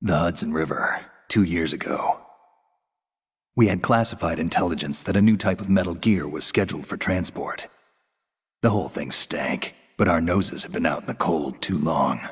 The Hudson River, 2 years ago. We had classified intelligence that a new type of metal gear was scheduled for transport. The whole thing stank, but our noses had been out in the cold too long.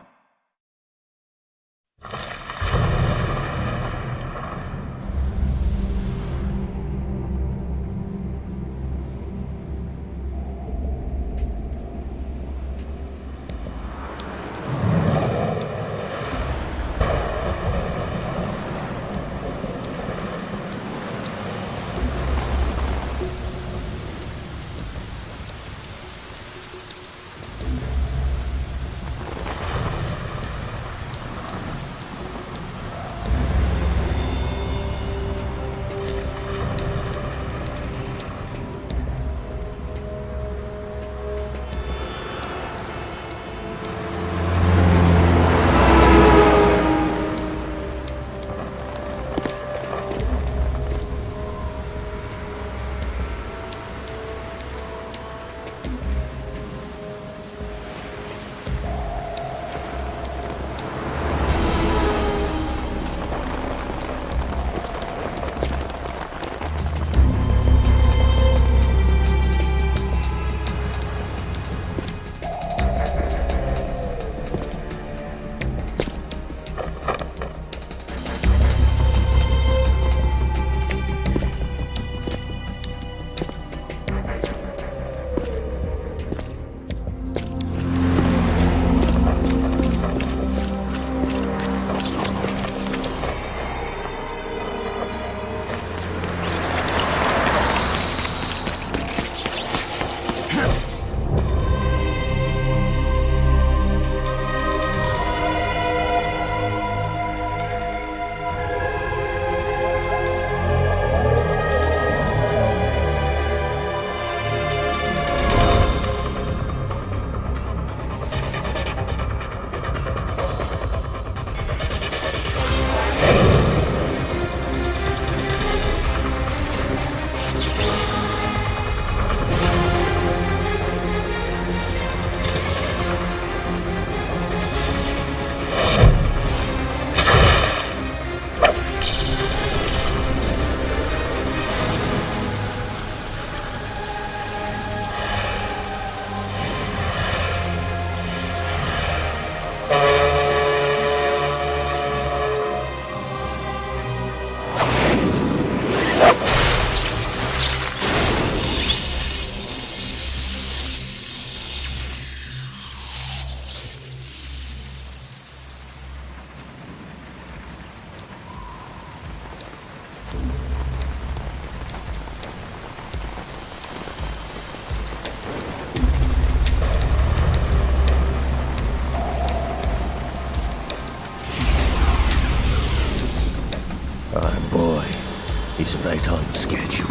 He's right on schedule.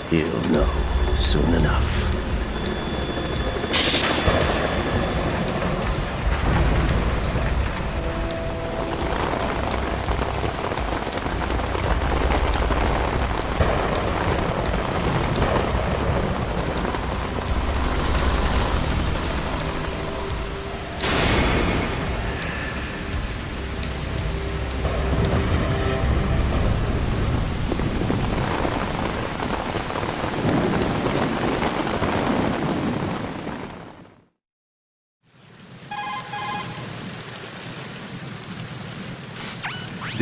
He'll know soon enough.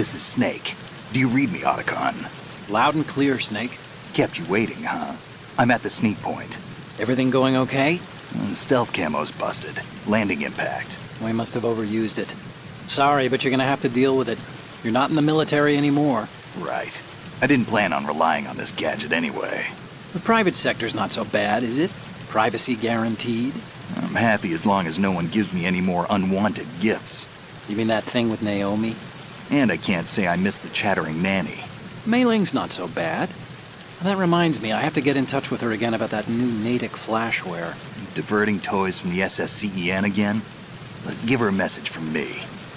This is Snake. Do you read me, Otacon? Loud and clear, Snake. Kept you waiting, huh? I'm at the sneak point. Everything going okay? Stealth camo's busted. Landing impact. We must have overused it. Sorry, but you're gonna have to deal with it. You're not in the military anymore. Right. I didn't plan on relying on this gadget anyway. The private sector's not so bad, is it? Privacy guaranteed? I'm happy as long as no one gives me any more unwanted gifts. You mean that thing with Naomi? And I can't say I miss the chattering nanny. Mei Ling's not so bad. That reminds me, I have to get in touch with her again about that new Natick flashware. Diverting toys from the SSCEN again? But give her a message from me.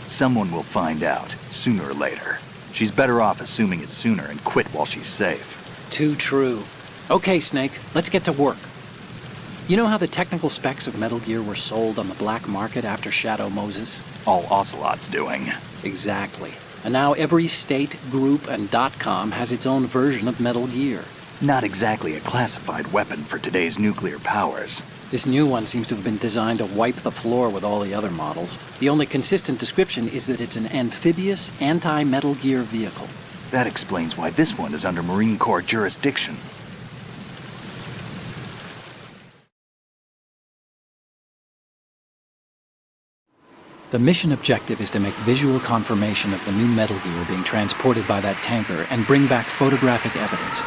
Someone will find out, sooner or later. She's better off assuming it's sooner and quit while she's safe. Too true. Okay, Snake, let's get to work. You know how the technical specs of Metal Gear were sold on the black market after Shadow Moses? All Ocelot's doing. Exactly. And now every state, group, and .com has its own version of Metal Gear. Not exactly a classified weapon for today's nuclear powers. This new one seems to have been designed to wipe the floor with all the other models. The only consistent description is that it's an amphibious, anti-Metal Gear vehicle. That explains why this one is under Marine Corps jurisdiction. The mission objective is to make visual confirmation of the new Metal Gear being transported by that tanker and bring back photographic evidence.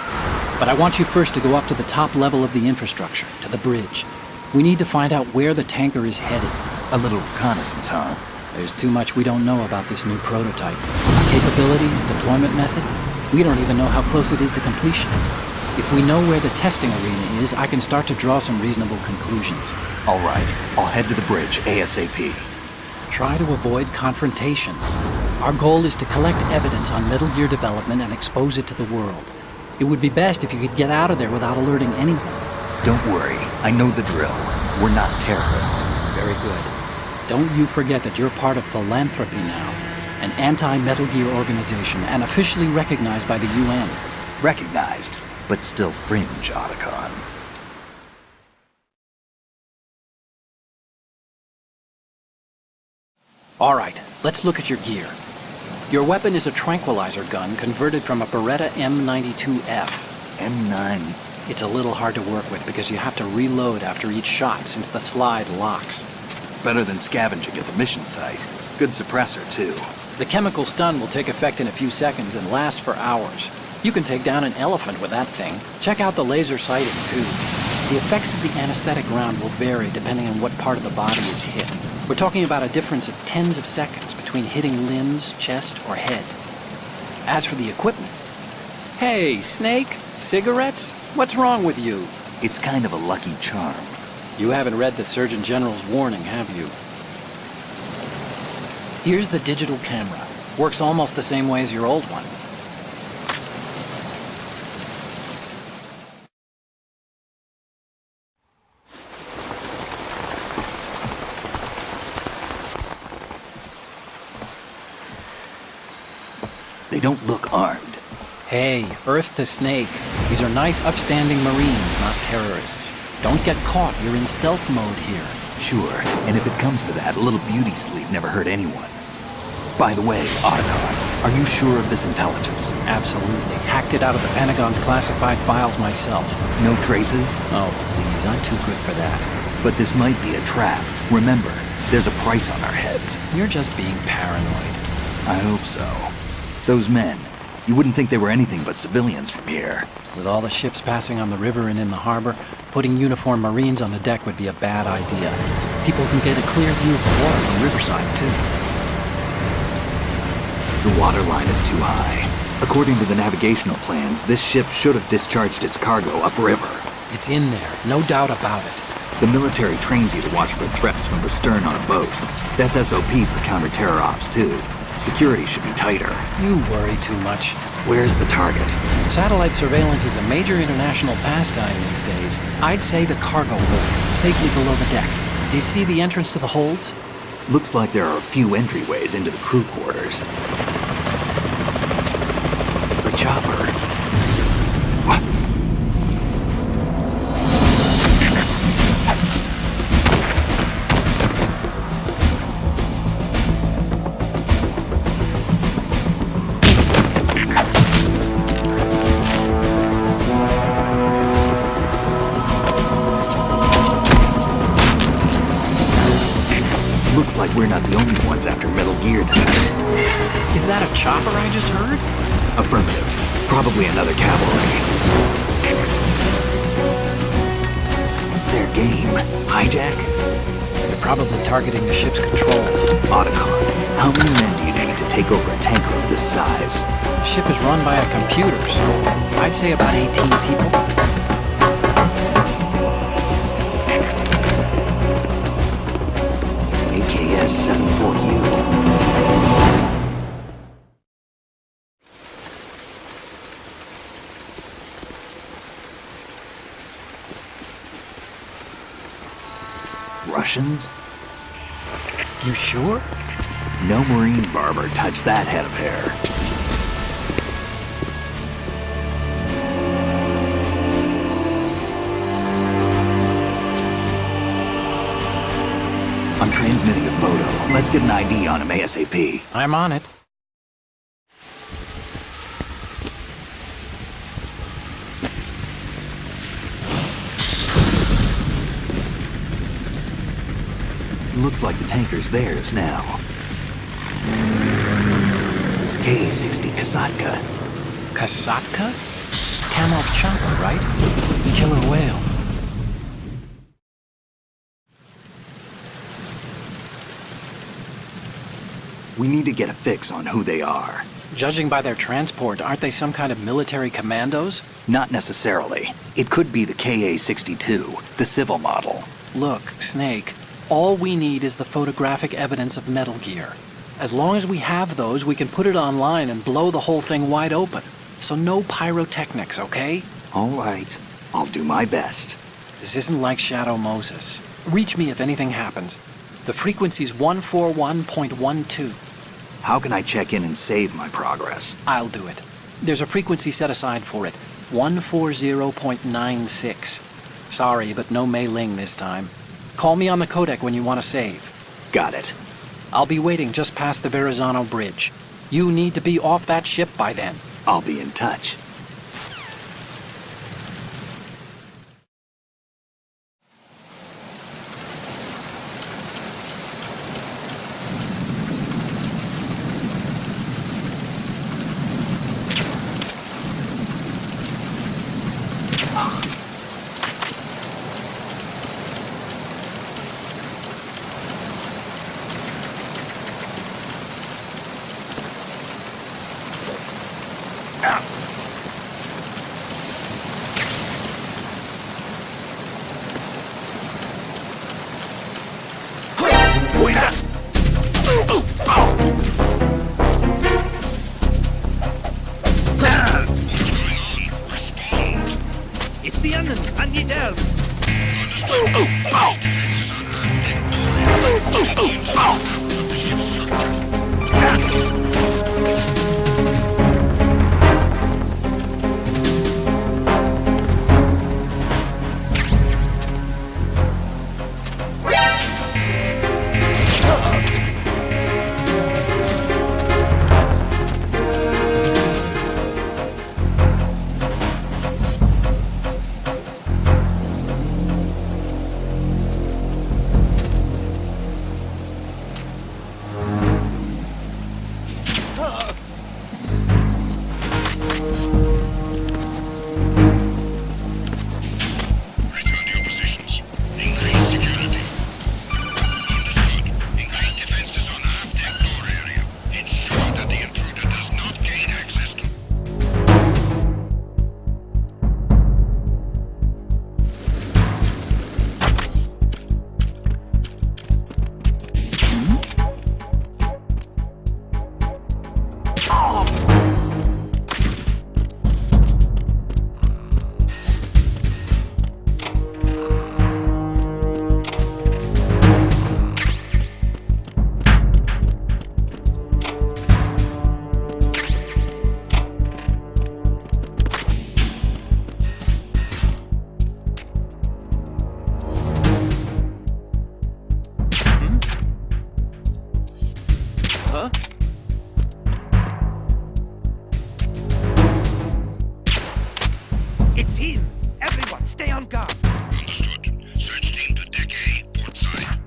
But I want you first to go up to the top level of the infrastructure, to the bridge. We need to find out where the tanker is headed. A little reconnaissance, huh? There's too much we don't know about this new prototype. Capabilities, deployment method. We don't even know how close it is to completion. If we know where the testing arena is, I can start to draw some reasonable conclusions. All right, I'll head to the bridge ASAP. Try to avoid confrontations. Our goal is to collect evidence on Metal Gear development and expose it to the world. It would be best if you could get out of there without alerting anyone. Don't worry, I know the drill. We're not terrorists. Very good. Don't you forget that you're part of Philanthropy now, an anti-Metal Gear organization and officially recognized by the UN. Recognized, but still fringe, Otacon. All right, let's look at your gear. Your weapon is a tranquilizer gun converted from a Beretta M92F. M9. It's a little hard to work with because you have to reload after each shot since the slide locks. Better than scavenging at the mission site. Good suppressor, too. The chemical stun will take effect in a few seconds and last for hours. You can take down an elephant with that thing. Check out the laser sighting, too. The effects of the anesthetic round will vary depending on what part of the body is hit. We're talking about a difference of tens of seconds between hitting limbs, chest, or head. As for the equipment... Hey, Snake? Cigarettes? What's wrong with you? It's kind of a lucky charm. You haven't read the Surgeon General's warning, have you? Here's the digital camera. Works almost the same way as your old one. They don't look armed. Hey, Earth to Snake. These are nice, upstanding Marines, not terrorists. Don't get caught. You're in stealth mode here. Sure, and if it comes to that, a little beauty sleep never hurt anyone. By the way, Otacon, are you sure of this intelligence? Absolutely. Hacked it out of the Pentagon's classified files myself. No traces? Oh, please. I'm too good for that. But this might be a trap. Remember, there's a price on our heads. You're just being paranoid. I hope so. Those men, you wouldn't think they were anything but civilians from here. With all the ships passing on the river and in the harbor, putting uniformed Marines on the deck would be a bad idea. People can get a clear view of the water from Riverside, too. The water line is too high. According to the navigational plans, this ship should have discharged its cargo upriver. It's in there, no doubt about it. The military trains you to watch for threats from the stern on a boat. That's SOP for counter-terror ops, too. Security should be tighter. You worry too much. Where's the target? Satellite surveillance is a major international pastime these days. I'd say the cargo holds, safely below the deck. Do you see the entrance to the holds? Looks like there are a few entryways into the crew quarters. The chopper. What? Looks like we're not the only ones after Metal Gear tonight. Is that a chopper I just heard? Affirmative. Probably another cavalry. What's their game? Hijack? They're probably targeting the ship's controls. Otacon. How many men do you need to take over a tanker of this size? The ship is run by a computer, so I'd say about 18 people. AKS 74U. Russians? You sure? No Marine barber touched that head of hair. I'm transmitting a photo. Let's get an ID on him ASAP. I'm on it. Looks like the tanker's theirs now. K-60 Kasatka. Kasatka? Kamov chopper, right? Killer whale. We need to get a fix on who they are. Judging by their transport, aren't they some kind of military commandos? Not necessarily. It could be the KA-62, the civil model. Look, Snake, all we need is the photographic evidence of Metal Gear. As long as we have those, we can put it online and blow the whole thing wide open. So no pyrotechnics, okay? All right. I'll do my best. This isn't like Shadow Moses. Reach me if anything happens. The frequency's 141.12. How can I check in and save my progress? I'll do it. There's a frequency set aside for it. 140.96. Sorry, but no Mei Ling this time. Call me on the codec when you want to save. Got it. I'll be waiting just past the Verrazano Bridge. You need to be off that ship by then. I'll be in touch. It's the enemy. I need help. It's him! Everyone, stay on guard! Understood. Search team to deck A, port side.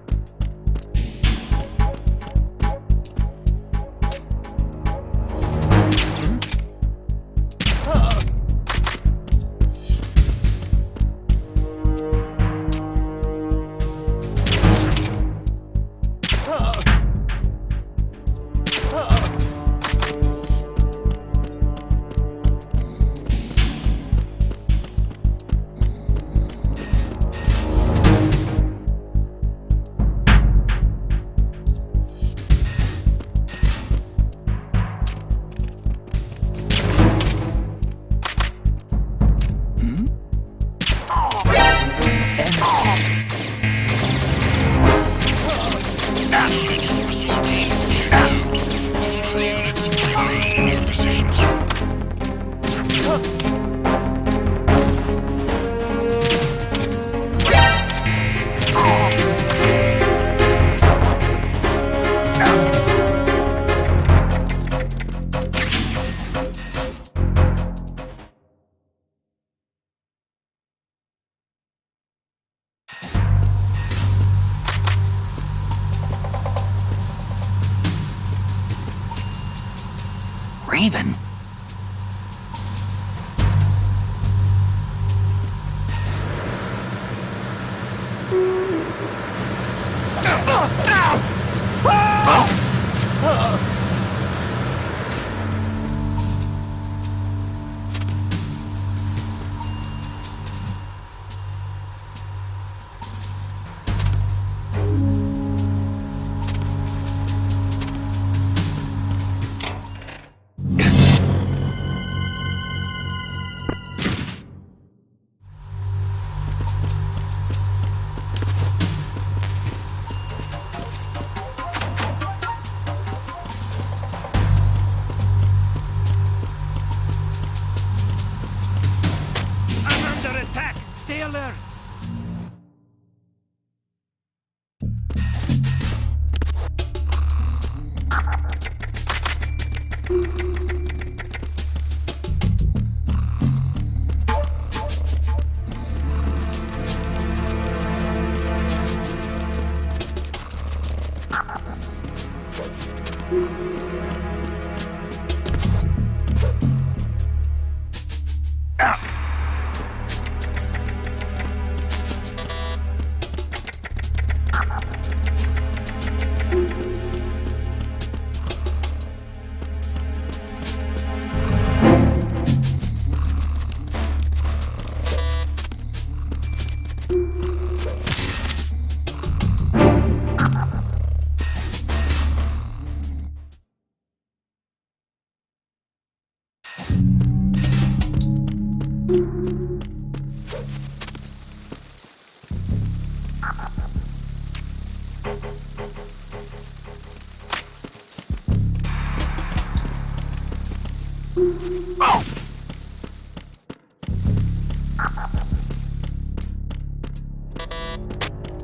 Raven. I'm under attack. Stay alert.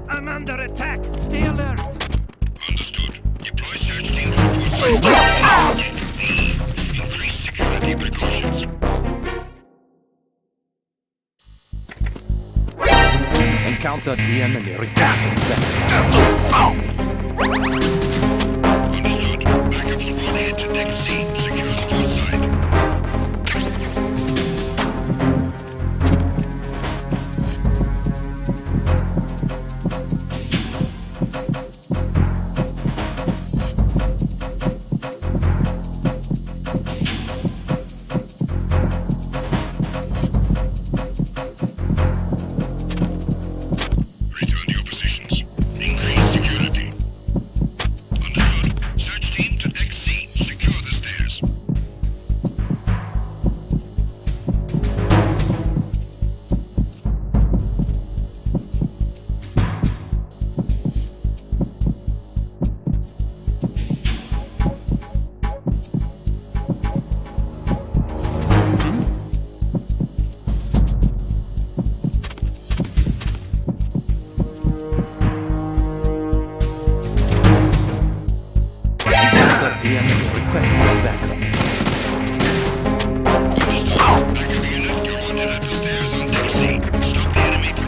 I'm under attack. Stay alert. Understood. Deploy search team to report sites. Increase security precautions. Encounter the enemy. Return. Understood. Backup squad head to deck C. Secure the port site. Return to your positions. Increase security. Understood. Search team to deck C. Secure the stairs. Encounter the enemy. Request your backup. Understood. Backup unit, you're wanted at the stairs on deck C. Stop the enemy from...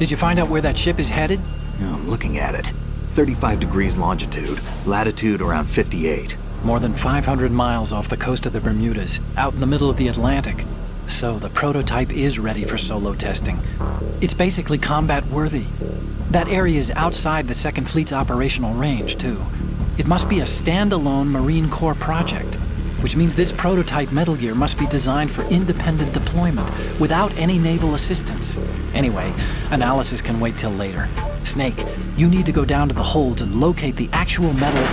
Did you find out where that ship is headed? I'm looking at it. 35 degrees longitude, latitude around 58. More than 500 miles off the coast of the Bermudas, out in the middle of the Atlantic. So the prototype is ready for solo testing. It's basically combat-worthy. That area is outside the Second Fleet's operational range, too. It must be a standalone Marine Corps project, which means this prototype Metal Gear must be designed for independent deployment, without any naval assistance. Anyway, analysis can wait till later. Snake, you need to go down to the holds and locate the actual metal...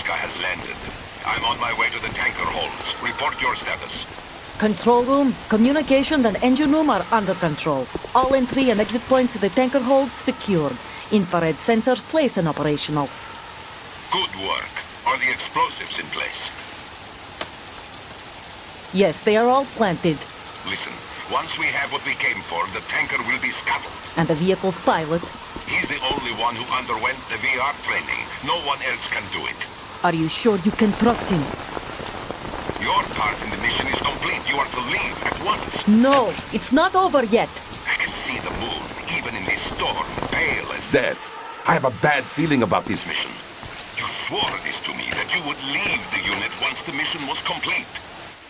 has landed. I'm on my way to the tanker holds. Report your status. Control room, communications and engine room are under control. All entry and exit points to the tanker holds secured. Infrared sensors placed and operational. Good work. Are the explosives in place? Yes, they are all planted. Listen, once we have what we came for, the tanker will be scuttled. And the vehicle's pilot? He's the only one who underwent the VR training. No one else can do it. Are you sure you can trust him? Your part in the mission is complete. You are to leave at once. No, it's not over yet. I can see the moon, even in this storm, pale as death. I have a bad feeling about this mission. You swore this to me, that you would leave the unit once the mission was complete.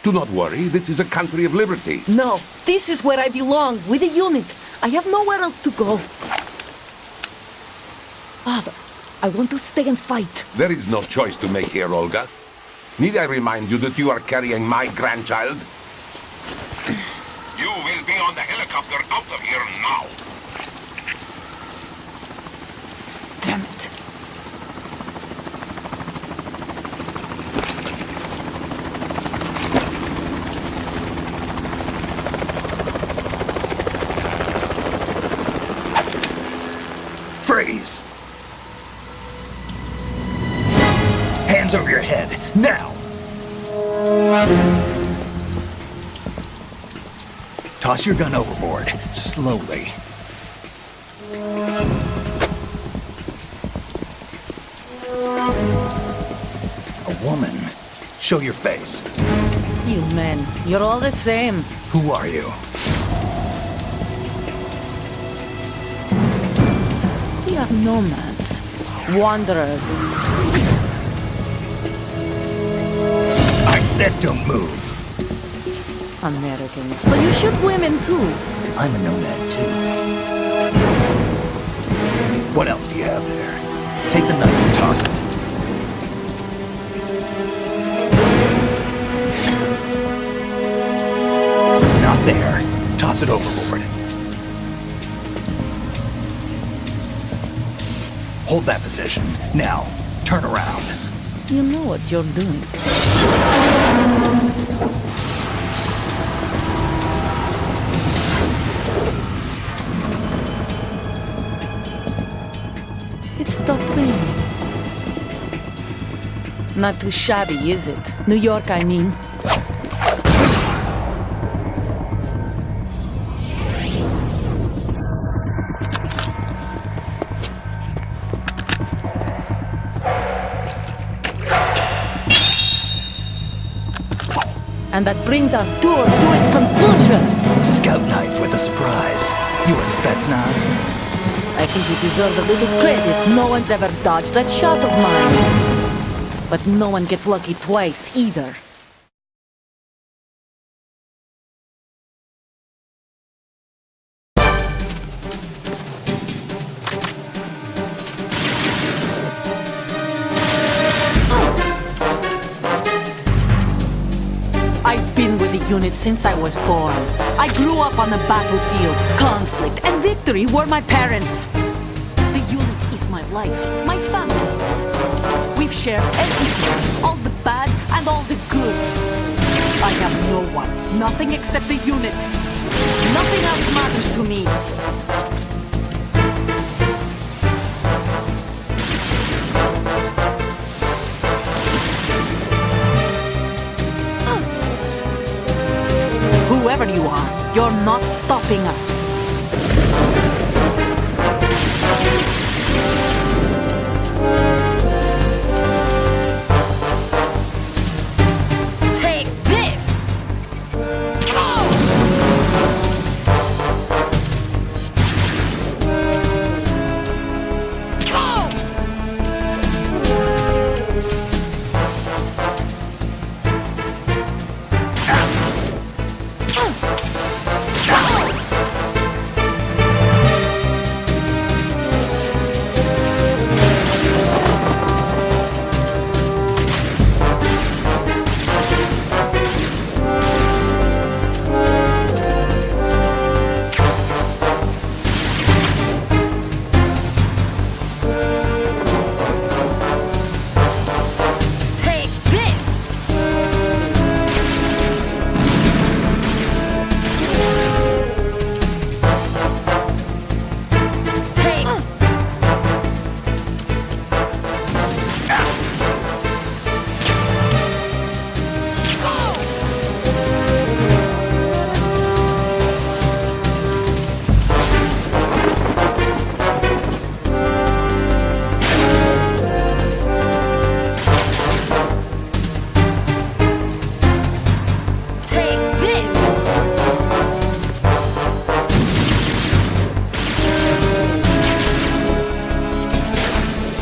Do not worry, this is a country of liberty. No, this is where I belong, with the unit. I have nowhere else to go. Father, I want to stay and fight. There is no choice to make here, Olga. Need I remind you that you are carrying my grandchild? You will be on the helicopter out of here now. Damn it. Freeze! Hands over your head, now! Toss your gun overboard, slowly. A woman. Show your face. You men, you're all the same. Who are you? We are nomads, wanderers. I said don't move. Americans, so you shoot women too. I'm a nomad too. What else do you have there? Take the knife and toss it. Not there. Toss it overboard. Hold that position. Now, turn around. You know what you're doing. It stopped raining. Not too shabby, is it? New York, I mean. And that brings our tour to its conclusion. Scout knife with a surprise. You a Spetsnaz? I think you deserve a little credit. No one's ever dodged that shot of mine. But no one gets lucky twice, either. I've been with the unit since I was born. I grew up on the battlefield. Conflict and victory were my parents. The unit is my life, my family. We've shared everything, all the bad and all the good. I have no one, nothing except the unit. Nothing else matters to me. Whoever you are, you're not stopping us. Take this! Go! Go! Take this! Take... Take this! Take this!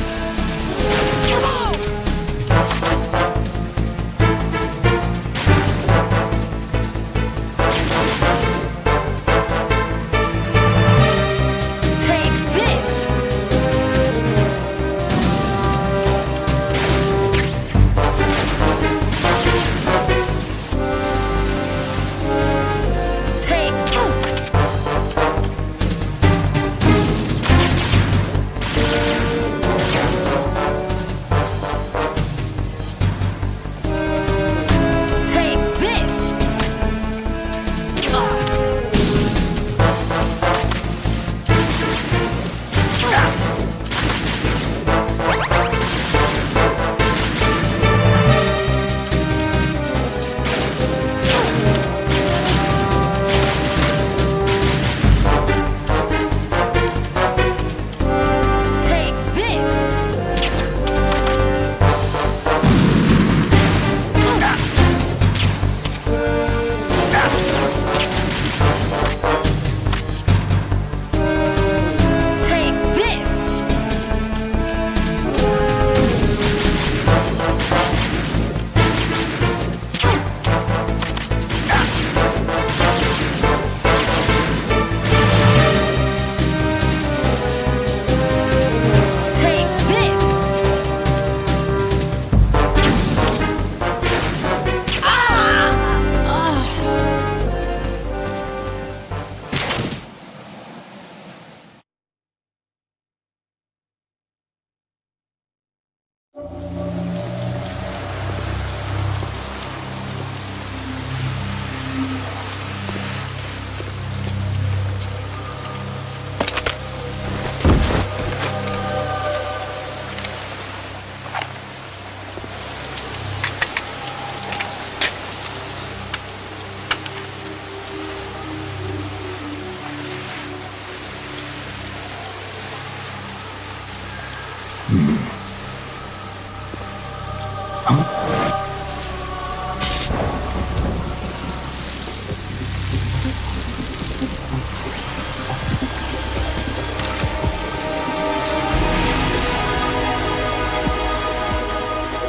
Take... Take this! Take this! Take this! Take this!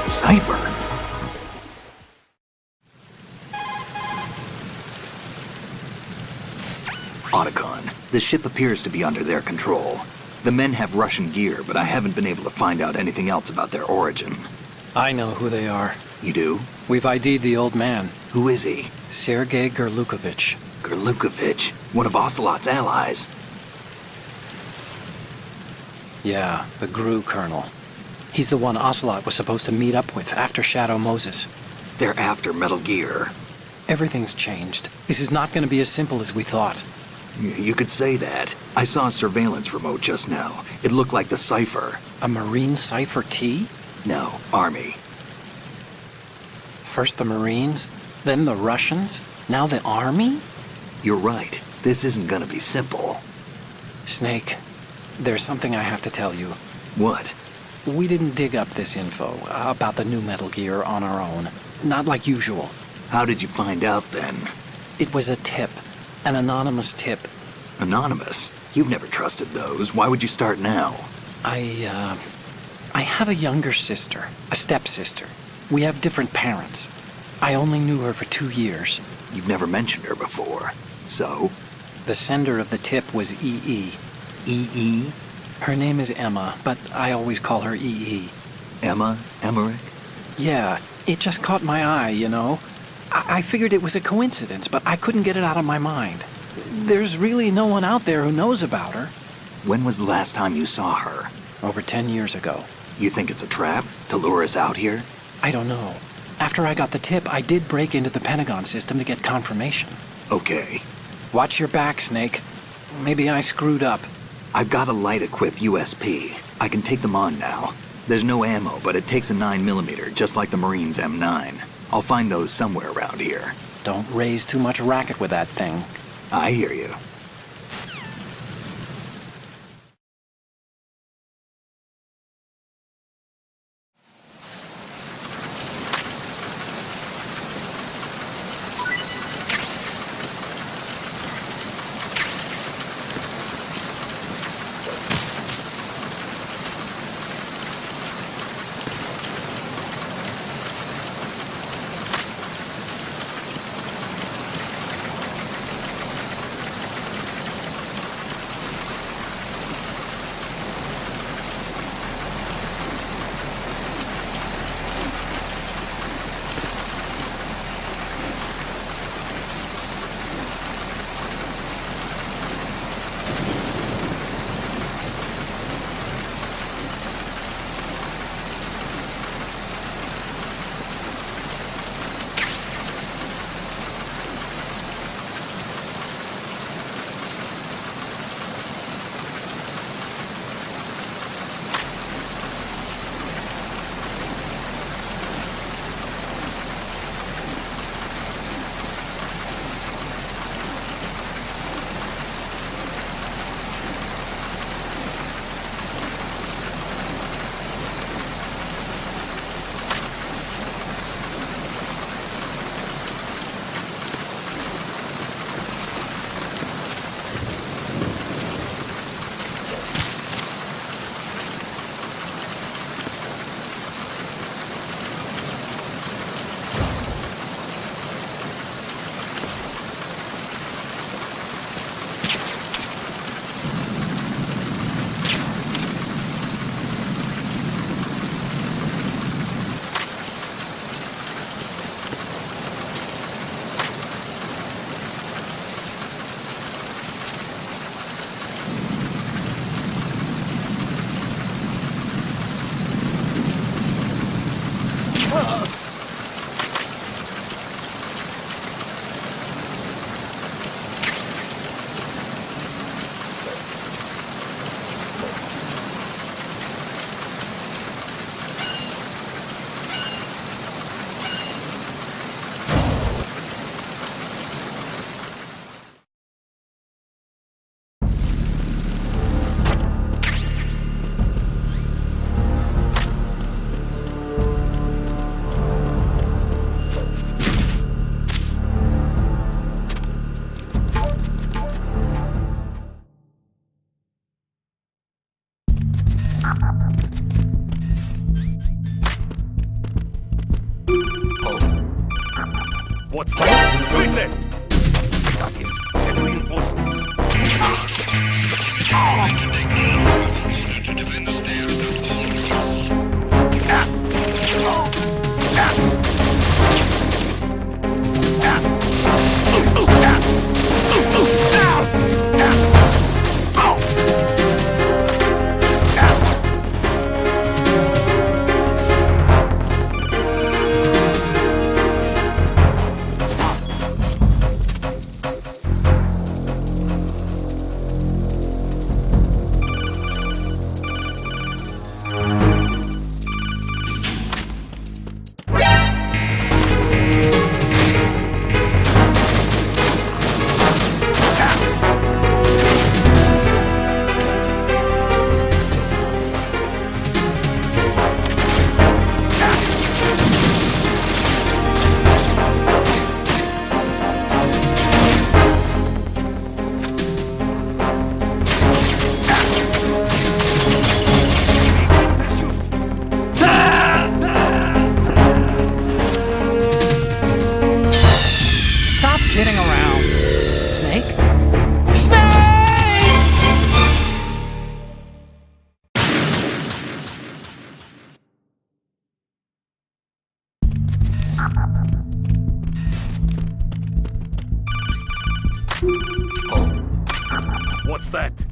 Cipher. Otacon. The ship appears to be under their control. The men have Russian gear, but I haven't been able to find out anything else about their origin. I know who they are. You do? We've ID'd the old man. Who is he? Sergei Gerlukovich. Gerlukovich, one of Ocelot's allies. Yeah, the GRU colonel. He's the one Ocelot was supposed to meet up with after Shadow Moses. They're after Metal Gear. Everything's changed. This is not going to be as simple as we thought. You could say that. I saw a surveillance remote just now. It looked like the Cypher. A Marine Cypher T? No, Army. First the Marines, then the Russians, now the Army? You're right. This isn't gonna be simple. Snake, there's something I have to tell you. What? We didn't dig up this info about the new Metal Gear on our own. Not like usual. How did you find out then? It was a tip. An anonymous tip. Anonymous? You've never trusted those. Why would you start now? I have a younger sister, a stepsister. We have different parents. I only knew her for 2 years. You've never mentioned her before. So? The sender of the tip was EE. EE? Her name is Emma, but I always call her EE. Emma? Emmerich? Yeah, it just caught my eye, you know? I figured it was a coincidence, but I couldn't get it out of my mind. There's really no one out there who knows about her. When was the last time you saw her? Over 10 years ago. You think it's a trap? To lure us out here? I don't know. After I got the tip, I did break into the Pentagon system to get confirmation. Okay. Watch your back, Snake. Maybe I screwed up. I've got a light-equipped USP. I can take them on now. There's no ammo, but it takes a 9mm, just like the Marines' M9. I'll find those somewhere around here. Don't raise too much racket with that thing. I hear you. What's that? Who is that? Got him. Send reinforcements. What's that?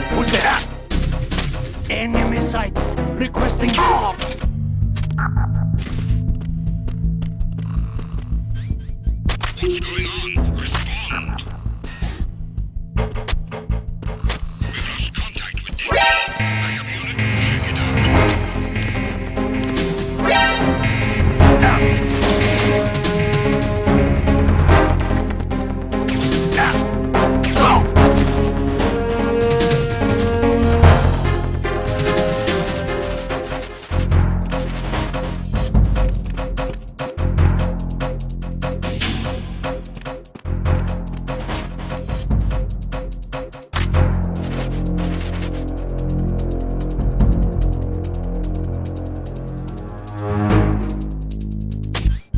Who's there? Enemy sight. Requesting help. What's going on? Respond. We've lost contact with DP. Backup unit, check it out.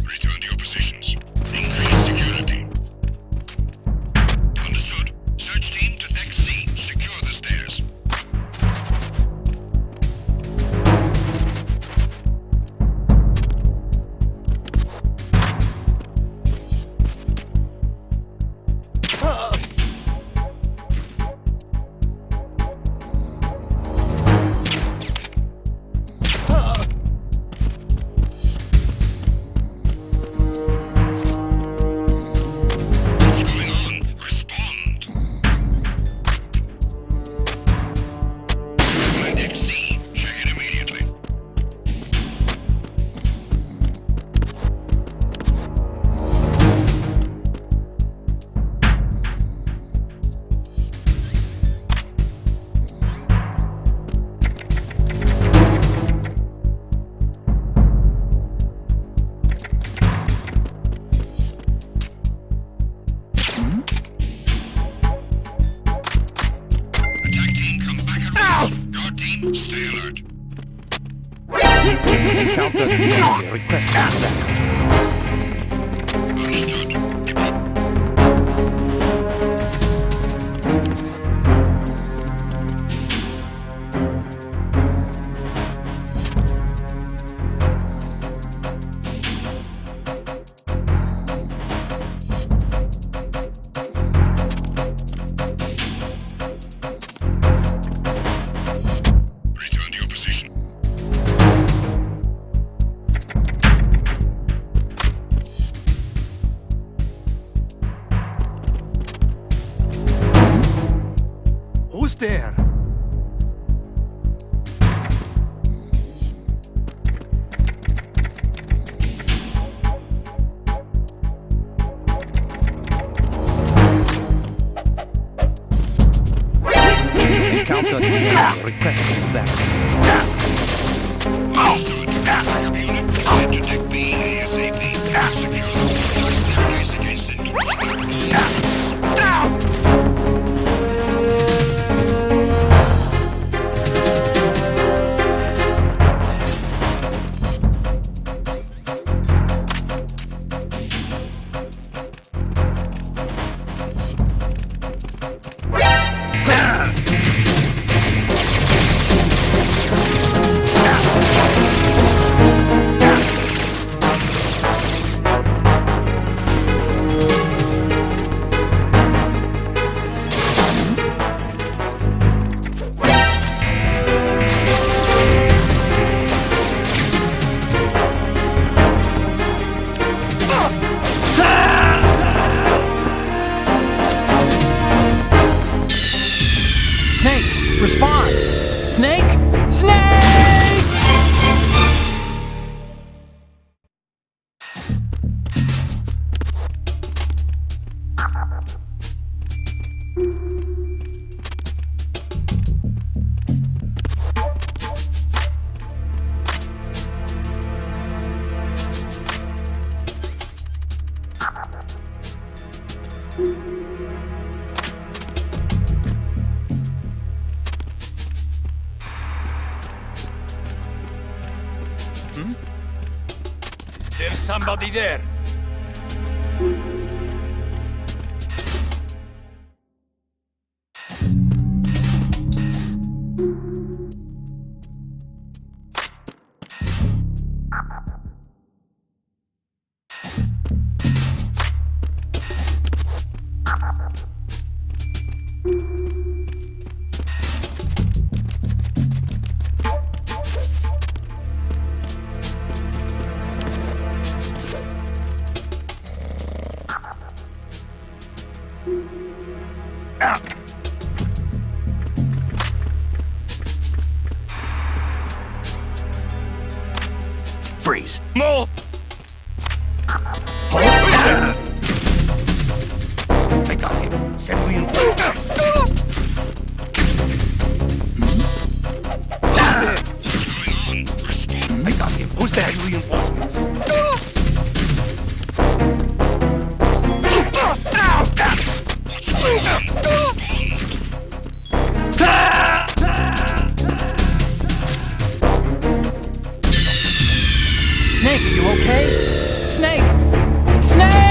Return to your positions. Increase security. Understood. Search team to deck C. Secure the stairs. What's going on? Respond. My deck C. Check it immediately. Attack team, come back at once. Guard team, stay alert. Encounter the enemy. Request backup. Understood. Return to your position. There's somebody there. Freeze. No! I got him. Send reinforcements. I got him. Who's there? Reinforcements. Snake, you okay? Snake! Snake!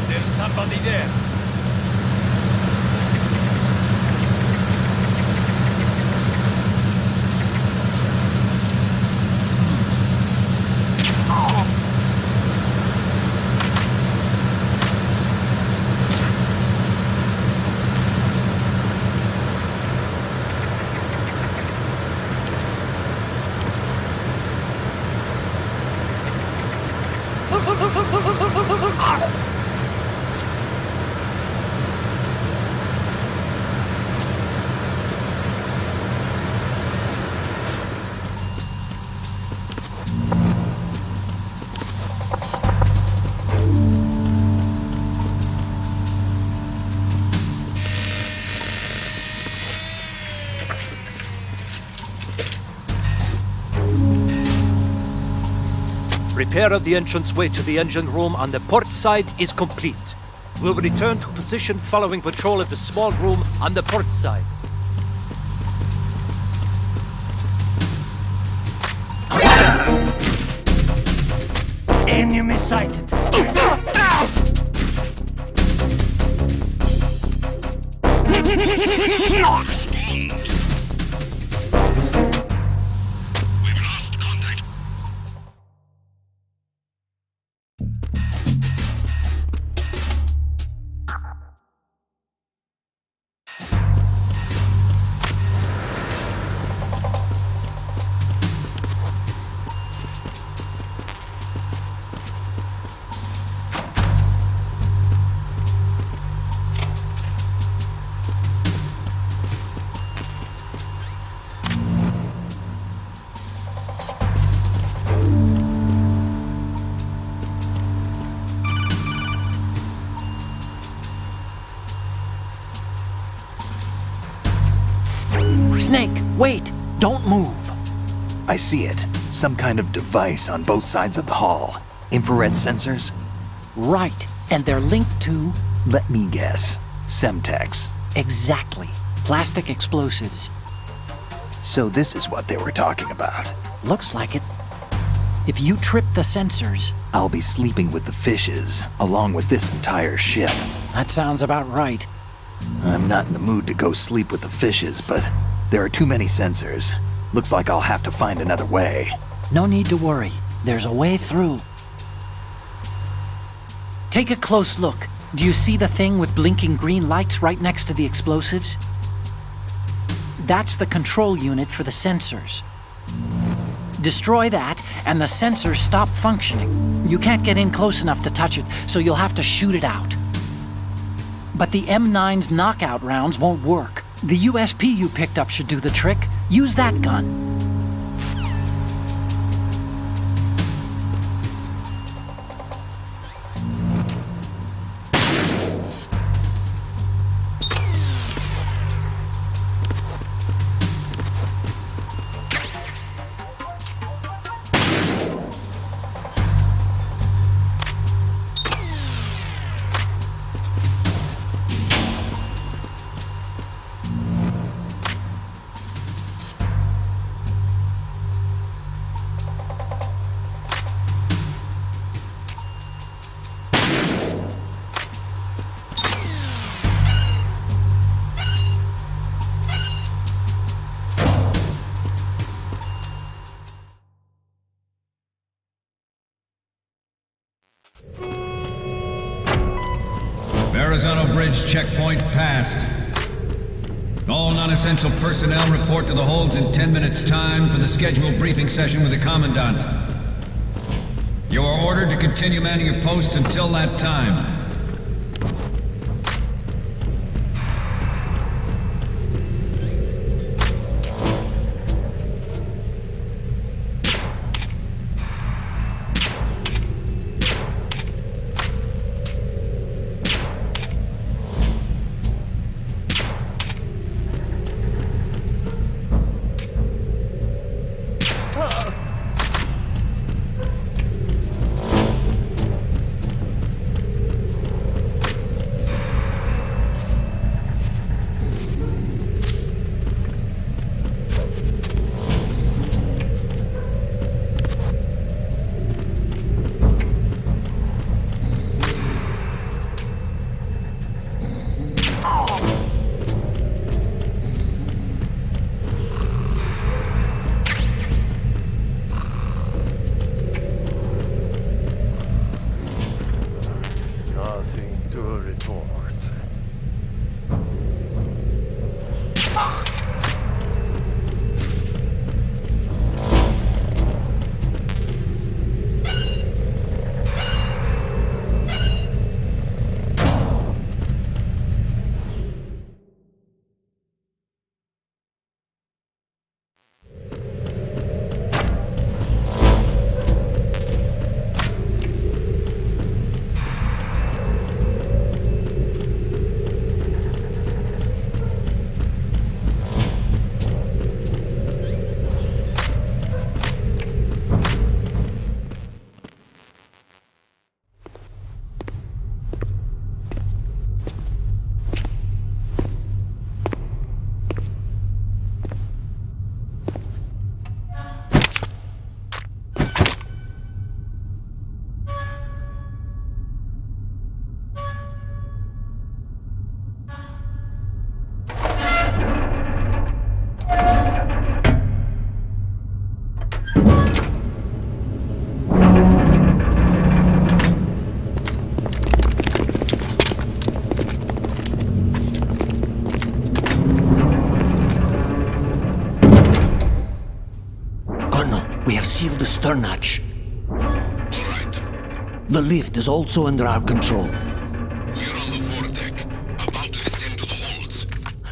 There's somebody there. Repair of the entranceway to the engine room on the port side is complete. We'll return to position following patrol of the small room on the port side. Enemy sighted. Snake, wait! Don't move! I see it. Some kind of device on both sides of the hall. Infrared sensors? Right, and they're linked to... Let me guess. Semtex. Exactly. Plastic explosives. So this is what they were talking about. Looks like it. If you trip the sensors... I'll be sleeping with the fishes, along with this entire ship. That sounds about right. I'm not in the mood to go sleep with the fishes, but there are too many sensors. Looks like I'll have to find another way. No need to worry. There's a way through. Take a close look. Do you see the thing with blinking green lights right next to the explosives? That's the control unit for the sensors. Destroy that, and the sensors stop functioning. You can't get in close enough to touch it, so you'll have to shoot it out. But the M9's knockout rounds won't work. The USP you picked up should do the trick. Use that gun. Verrazano Bridge checkpoint passed. All non-essential personnel report to the holds in 10 minutes' time for the scheduled briefing session with the Commandant. You are ordered to continue manning your posts until that time. Seal the stern hatch. The lift is also under our control. We're on the foredeck, about to descend to the holds.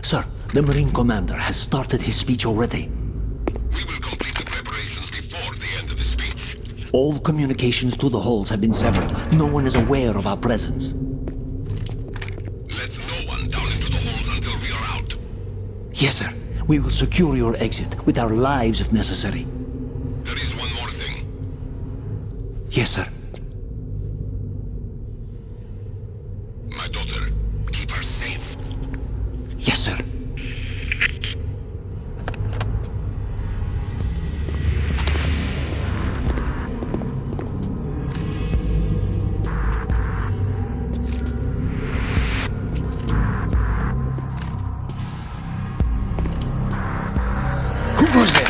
Sir, the Marine Commander has started his speech already. We will complete the preparations before the end of the speech. All communications to the holds have been severed. No one is aware of our presence. Let no one down into the holds until we are out. Yes, sir. We will secure your exit, with our lives if necessary. There is one more thing. Yes, sir. My daughter, keep her safe. Yes, sir. Who goes there?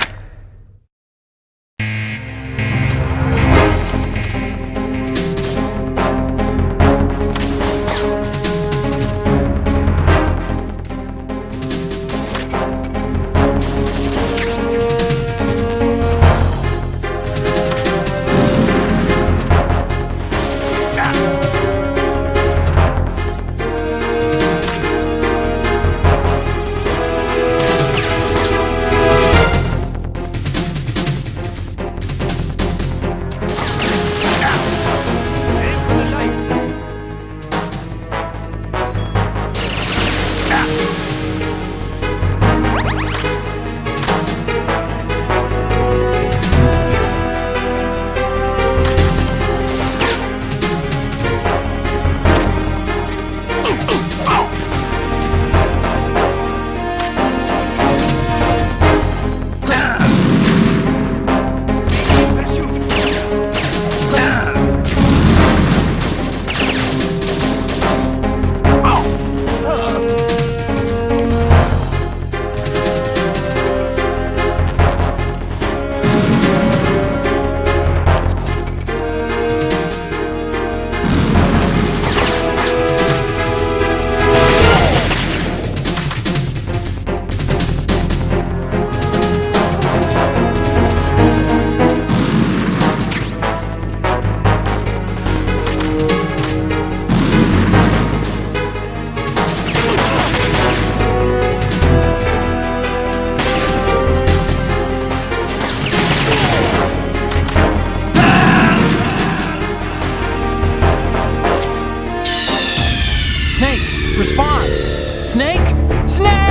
Respond! Snake! Snake!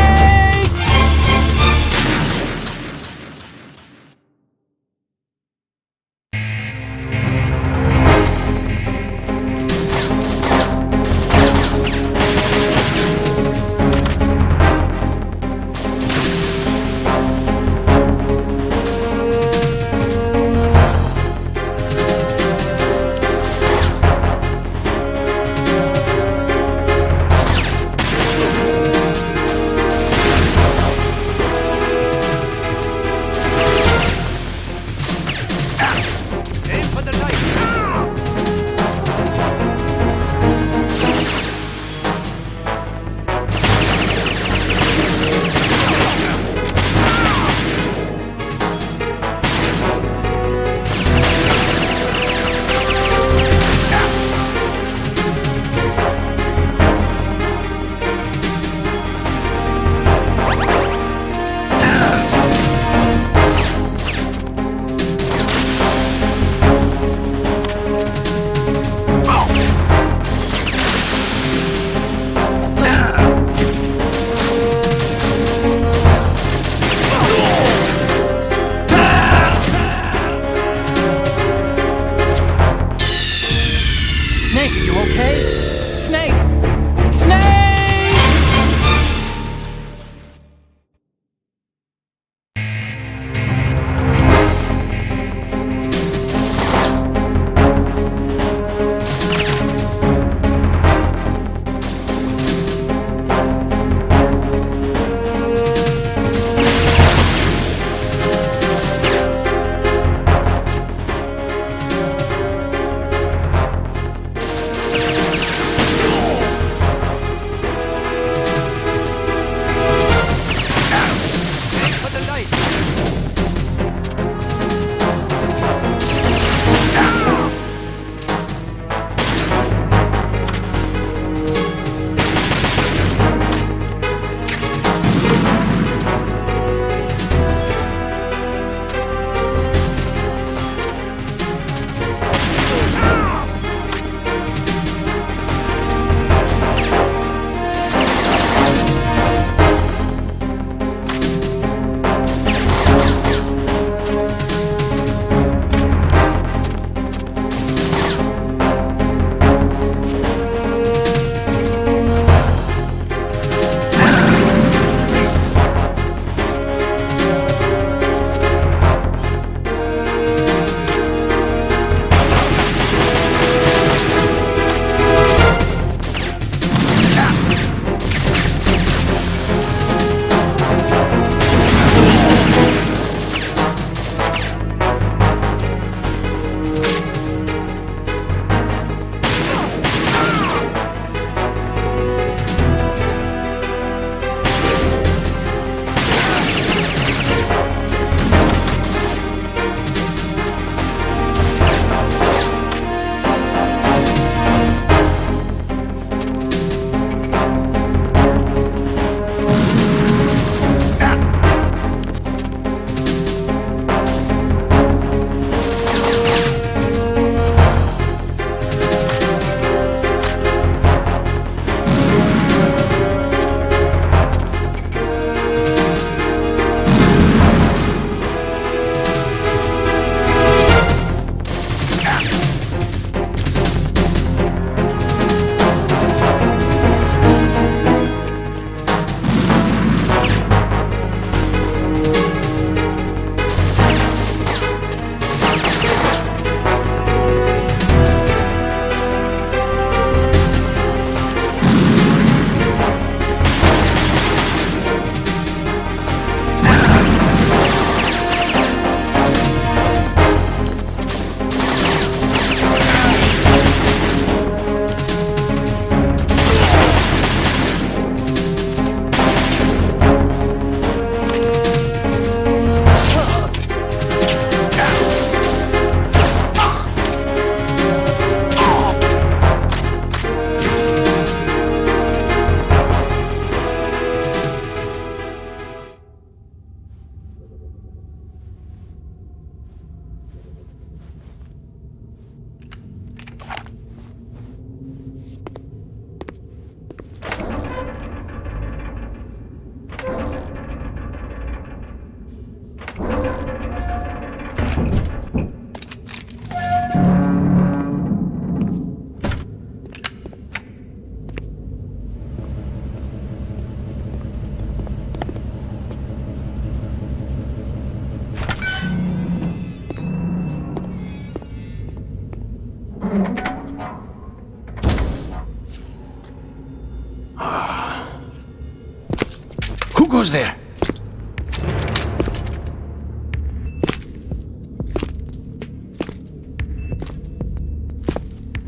goes there?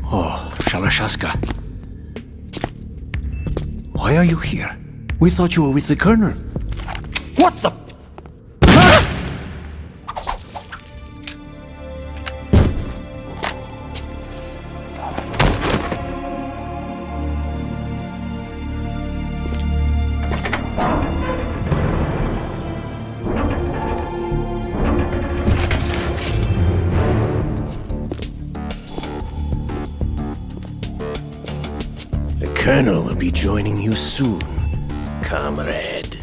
Oh, Shalashaska. Why are you here? We thought you were with the Colonel. What the? The Colonel will be joining you soon, comrade.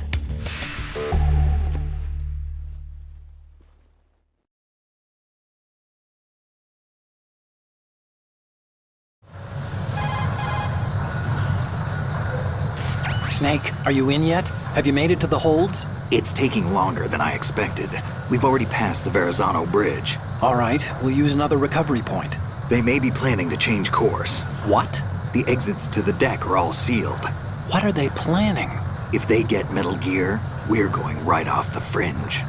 Snake, are you in yet? Have you made it to the holds? It's taking longer than I expected. We've already passed the Verrazano Bridge. All right, we'll use another recovery point. They may be planning to change course. What? The exits to the deck are all sealed. What are they planning? If they get Metal Gear, we're going right off the fringe.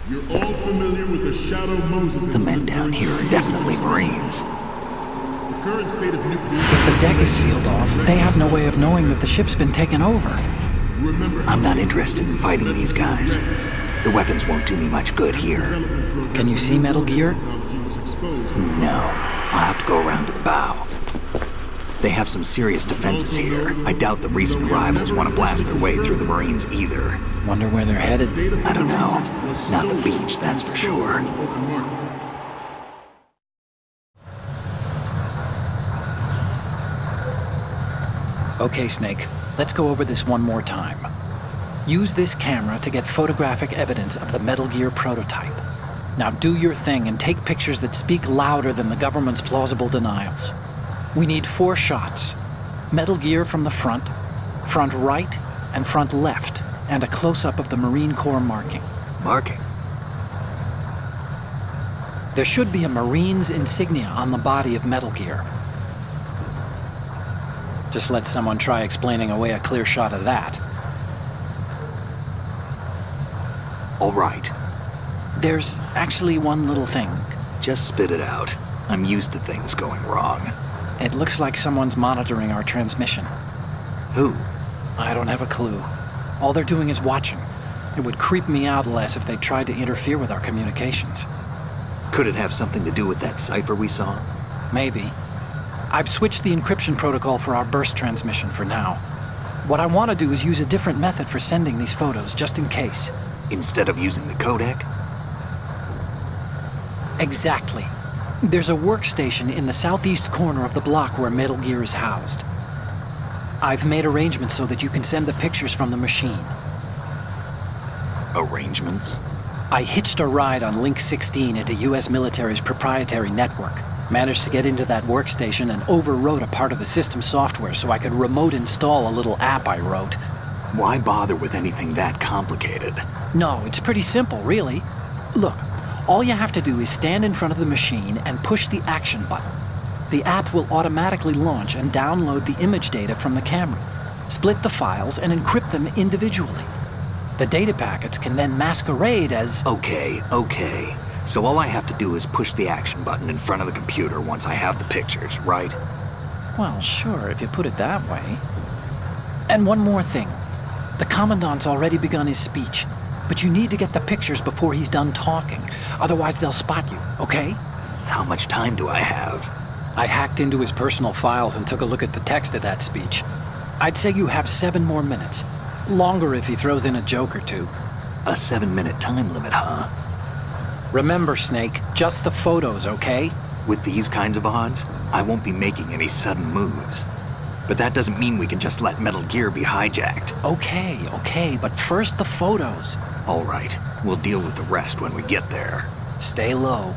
You're all familiar with the Shadow Moses The men down here are definitely Marines. The current state of nuclear... If the deck is sealed off, they have no way of knowing that the ship's been taken over. Remember, I'm not interested in fighting these guys. The weapons won't do me much good here. Can you see Metal Gear? No. I'll have to go around to the bow. They have some serious defenses here. I doubt the recent arrivals want to blast their way through the Marines either. Wonder where they're headed. I don't know. Not the beach, that's for sure. Okay, Snake. Let's go over this one more time. Use this camera to get photographic evidence of the Metal Gear prototype. Now do your thing and take pictures that speak louder than the government's plausible denials. We need 4 shots. Metal Gear from the front right, and front left, and a close-up of the Marine Corps marking. Marking? There should be a Marine's insignia on the body of Metal Gear. Just let someone try explaining away a clear shot of that. All right. There's actually one little thing. Just spit it out. I'm used to things going wrong. It looks like someone's monitoring our transmission. Who? I don't have a clue. All they're doing is watching. It would creep me out less if they tried to interfere with our communications. Could it have something to do with that cipher we saw? Maybe. I've switched the encryption protocol for our burst transmission for now. What I want to do is use a different method for sending these photos, just in case. Instead of using the codec? Exactly. There's a workstation in the southeast corner of the block where Metal Gear is housed. I've made arrangements so that you can send the pictures from the machine. Arrangements? I hitched a ride on Link 16 into US military's proprietary network. Managed to get into that workstation and overwrote a part of the system software so I could remote install a little app I wrote. Why bother with anything that complicated? No, it's pretty simple, really. Look, all you have to do is stand in front of the machine and push the action button. The app will automatically launch and download the image data from the camera, split the files, and encrypt them individually. The data packets can then masquerade as... Okay. So all I have to do is push the action button in front of the computer once I have the pictures, right? Well, sure, if you put it that way. And one more thing. The Commandant's already begun his speech, but you need to get the pictures before he's done talking. Otherwise, they'll spot you, okay? How much time do I have? I hacked into his personal files and took a look at the text of that speech. I'd say you have 7 more minutes. Longer if he throws in a joke or two. A 7-minute time limit, huh? Remember, Snake, just the photos, okay? With these kinds of odds, I won't be making any sudden moves. But that doesn't mean we can just let Metal Gear be hijacked. Okay, but first the photos. All right, we'll deal with the rest when we get there. Stay low.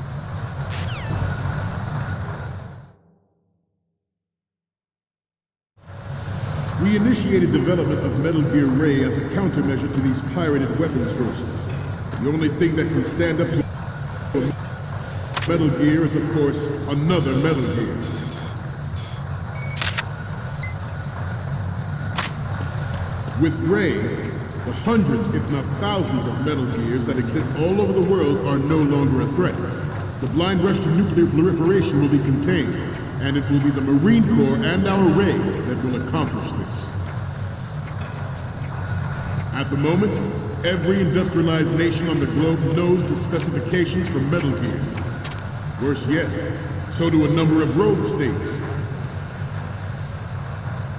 We initiated development of Metal Gear Ray as a countermeasure to these pirated weapons forces. The only thing that can stand up to Metal Gear is, of course, another Metal Gear. With Ray, the hundreds, if not thousands, of Metal Gears that exist all over the world are no longer a threat. The blind rush to nuclear proliferation will be contained, and it will be the Marine Corps and our Ray that will accomplish this. At the moment, every industrialized nation on the globe knows the specifications for Metal Gear. Worse yet, so do a number of rogue states.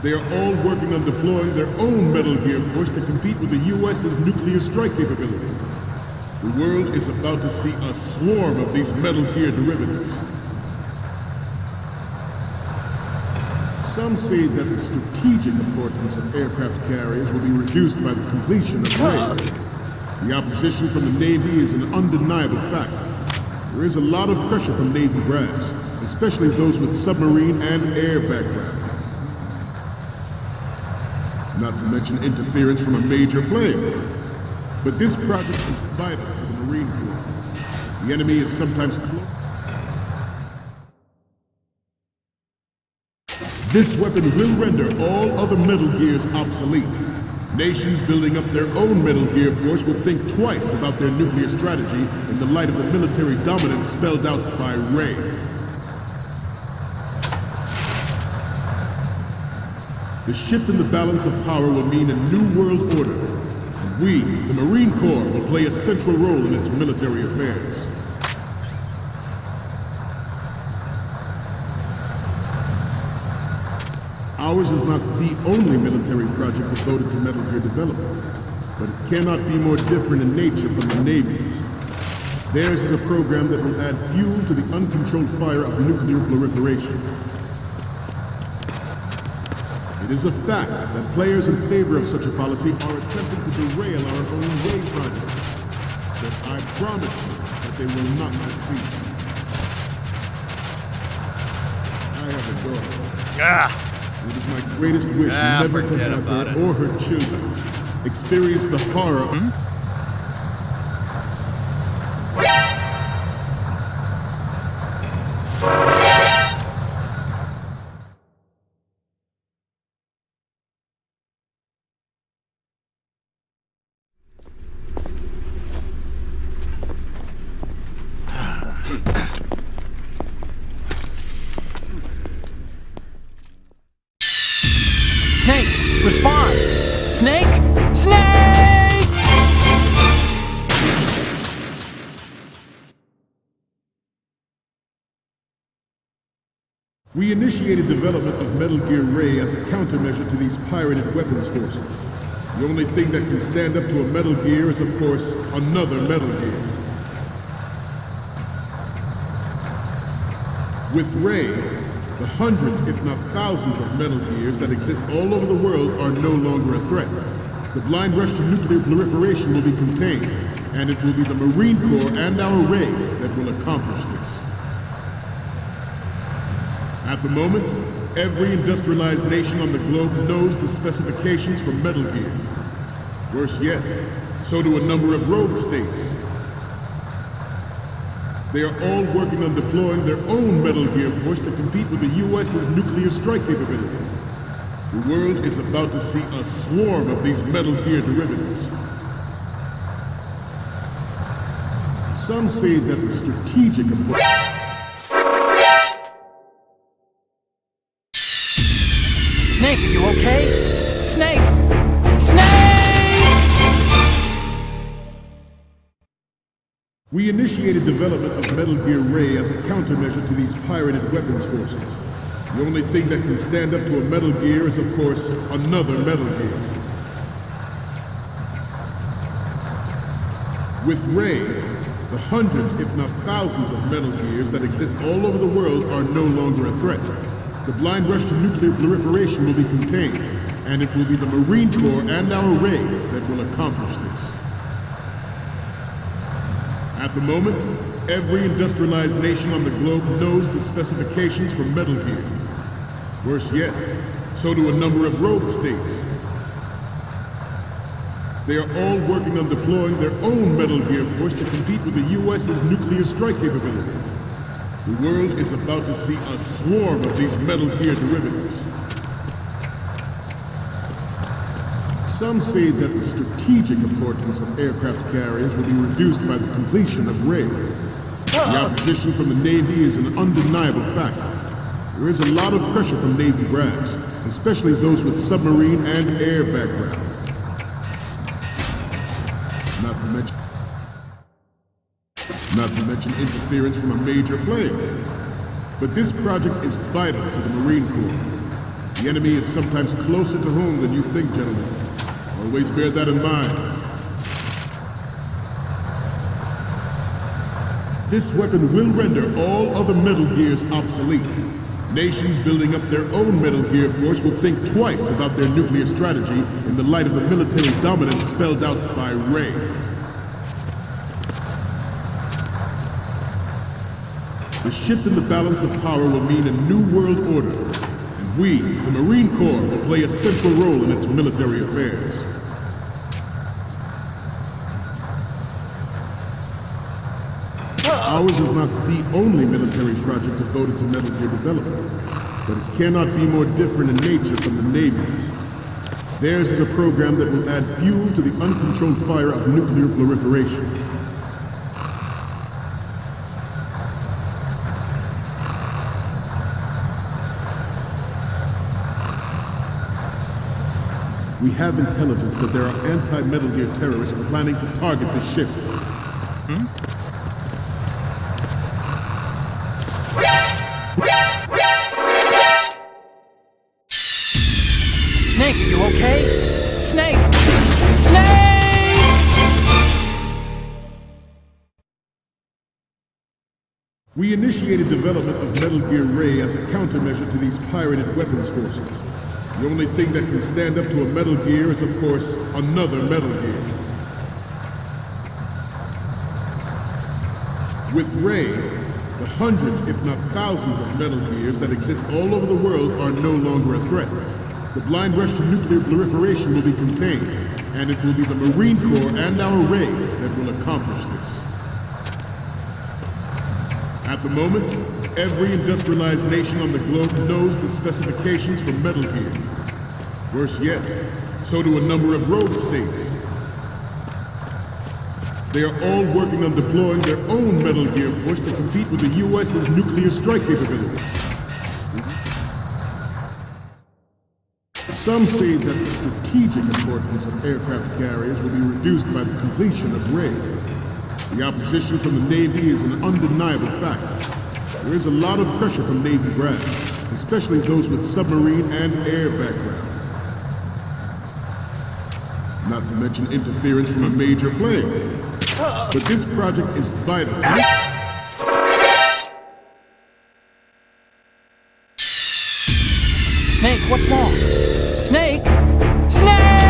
They are all working on deploying their own Metal Gear force to compete with the U.S.'s nuclear strike capability. The world is about to see a swarm of these Metal Gear derivatives. Some say that the strategic importance of aircraft carriers will be reduced by the completion of Ray. The opposition from the Navy is an undeniable fact. There is a lot of pressure from Navy brass, especially those with submarine and air background. Not to mention interference from a major player. But this project is vital to the Marine Corps. The enemy is sometimes close. This weapon will render all other Metal Gears obsolete. Nations building up their own Metal Gear force will think twice about their nuclear strategy in the light of the military dominance spelled out by Ray. The shift in the balance of power will mean a new world order, and we, the Marine Corps, will play a central role in its military affairs. Ours is not the only military project devoted to Metal Gear development, but it cannot be more different in nature from the Navy's. Theirs is a program that will add fuel to the uncontrolled fire of nuclear proliferation. It is a fact that players in favor of such a policy are attempting to derail our own Ray project. But I promise you that they will not succeed. I have a daughter. It is my greatest wish never to have her or her children experience the horror of... Snake, respond! Snake! Snake! We initiated development of Metal Gear Ray as a countermeasure to these pirated weapons forces. The only thing that can stand up to a Metal Gear is, of course, another Metal Gear. With Ray, the hundreds, if not thousands, of Metal Gears that exist all over the world are no longer a threat. The blind rush to nuclear proliferation will be contained, and it will be the Marine Corps and our Ray that will accomplish this. At the moment, every industrialized nation on the globe knows the specifications for Metal Gear. Worse yet, so do a number of rogue states. They are all working on deploying their own Metal Gear force to compete with the U.S.'s nuclear strike capability. The world is about to see a swarm of these Metal Gear derivatives. Some say that the strategic importance... Snake, are you okay? Snake! Snake! We initiated development of Metal Gear Ray as a countermeasure to these pirated weapons forces. The only thing that can stand up to a Metal Gear is, of course, another Metal Gear. With Ray, the hundreds, if not thousands, of Metal Gears that exist all over the world are no longer a threat. The blind rush to nuclear proliferation will be contained, and it will be the Marine Corps and our Ray that will accomplish this. At the moment, every industrialized nation on the globe knows the specifications for Metal Gear. Worse yet, so do a number of rogue states. They are all working on deploying their own Metal Gear force to compete with the U.S.'s nuclear strike capability. The world is about to see a swarm of these Metal Gear derivatives. Some say that the strategic importance of aircraft carriers will be reduced by the completion of Ray. The opposition from the Navy is an undeniable fact. There is a lot of pressure from Navy brass, especially those with submarine and air background. Not to mention interference from a major player. But this project is vital to the Marine Corps. The enemy is sometimes closer to home than you think, gentlemen. Always bear that in mind. This weapon will render all other Metal Gears obsolete. Nations building up their own Metal Gear force will think twice about their nuclear strategy in the light of the military dominance spelled out by Ray. The shift in the balance of power will mean a new world order, and we, the Marine Corps, will play a central role in its military affairs. Ours is not the only military project devoted to Metal Gear development, but it cannot be more different in nature from the Navy's. Theirs is a program that will add fuel to the uncontrolled fire of nuclear proliferation. We have intelligence that there are anti-Metal Gear terrorists planning to target the ship. Snake, you okay? Snake! Snake! We initiated development of Metal Gear Ray as a countermeasure to these pirated weapons forces. The only thing that can stand up to a Metal Gear is, of course, another Metal Gear. With Ray, the hundreds, if not thousands of Metal Gears that exist all over the world are no longer a threat. The blind rush to nuclear proliferation will be contained, and it will be the Marine Corps and our Ray that will accomplish this. At the moment, every industrialized nation on the globe knows the specifications for Metal Gear. Worse yet, so do a number of rogue states. They are all working on deploying their own Metal Gear force to compete with the U.S.'s nuclear strike capability. Some say that the strategic importance of aircraft carriers will be reduced by the completion of Ray. The opposition from the Navy is an undeniable fact. There is a lot of pressure from Navy brass, especially those with submarine and air background. Not to mention interference from a major player. But this project is vital. Snake, what's wrong? Snake! Snake!